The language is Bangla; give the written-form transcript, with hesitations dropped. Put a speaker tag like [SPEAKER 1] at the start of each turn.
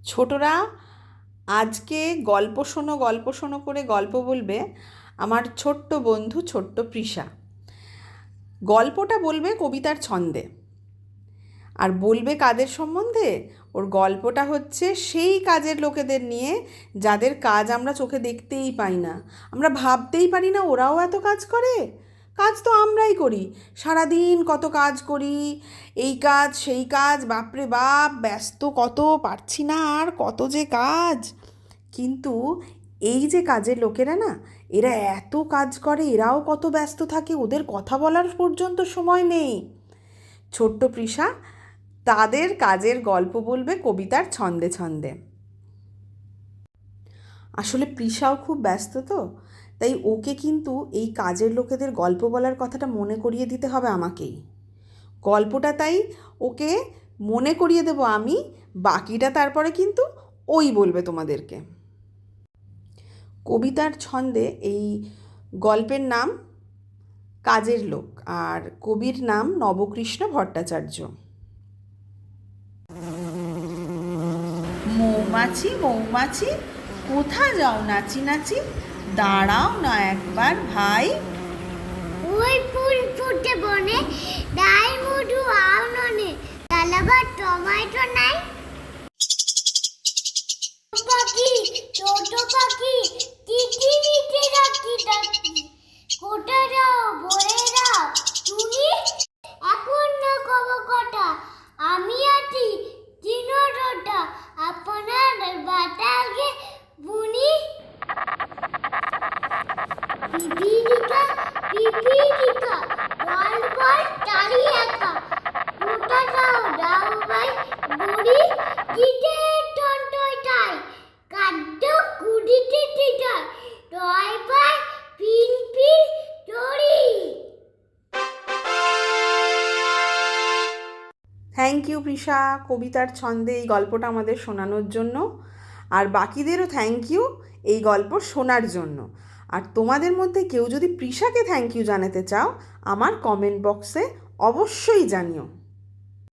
[SPEAKER 1] ছোটরা, আজকে গল্প শোনো করে গল্প বলবে আমার ছোট্ট বন্ধু ছোট্ট পৃষা। গল্পটা বলবে কবিতার ছন্দে। আর বলবে কাদের সম্বন্ধে? ওর গল্পটা হচ্ছে সেই কাজের লোকেদের নিয়ে যাদের কাজ আমরা চোখে দেখতেই পাই না, আমরা ভাবতেই পারি না ওরাও এত কাজ করে। কাজ তো আমরাই করি, সারাদিন কত কাজ করি, এই কাজ সেই কাজ, বাপরে বাপ ব্যস্ত কত, পারছি না আর কত যে কাজ। কিন্তু এই যে কাজের লোকেরা না, এরা এত কাজ করে, এরাও কত ব্যস্ত থাকে, ওদের কথা বলার পর্যন্ত সময় নেই। ছোট্ট পৃষা তাদের কাজের গল্প বলবে কবিতার ছন্দে ছন্দে। আসলে পৃষাও খুব ব্যস্ত তো, তাই ওকে কিন্তু এই কাজের লোকেদের গল্প বলার কথাটা মনে করিয়ে দিতে হবে আমাকেই। গল্পটা তাই ওকে মনে করিয়ে দেবো আমি, বাকিটা তারপরে কিন্তু ওই বলবে তোমাদেরকে। কবিতার ছন্দে এই গল্পের নাম কাজের লোক, আর কবির নাম নবকৃষ্ণ ভট্টাচার্য। মৌমাছি মৌমাছি কোথা যাও নাচি নাচি, দাঁড়াও না একবার ভাই।
[SPEAKER 2] ওই ফুল ফুটে বনে, ডাই মধু আও ননে, তালাবার টমেটো নাই। পাখি ছোট পাখি কিটি মিটি ডাকি ডাকি, কোটা দাও বলে দাও তুমি, এখন না কব কটা, আমি আছি চিনোটা, আপনার বাটাকে বুনি। পিপিলিকা পিপিলিকা বল বল টালি একা, কোটা দাও দাও ভাই বুড়ি, কিটে টন্টয় টাই, কাদ্দ কুড়িতে টিটাই, টয় পাই পিন পিন টরি।
[SPEAKER 1] থ্যাংক ইউ পৃষা, কবিতার ছন্দে এই গল্পটা আমাদের শোনানোর জন্য। আর বাকিদেরও থ্যাংক ইউ এই গল্প শোনার জন্য। আর তোমাদের মধ্যে কেউ যদি পৃষাকে থ্যাংক ইউ জানাতে চাও, আমার কমেন্ট বক্সে অবশ্যই জানিও।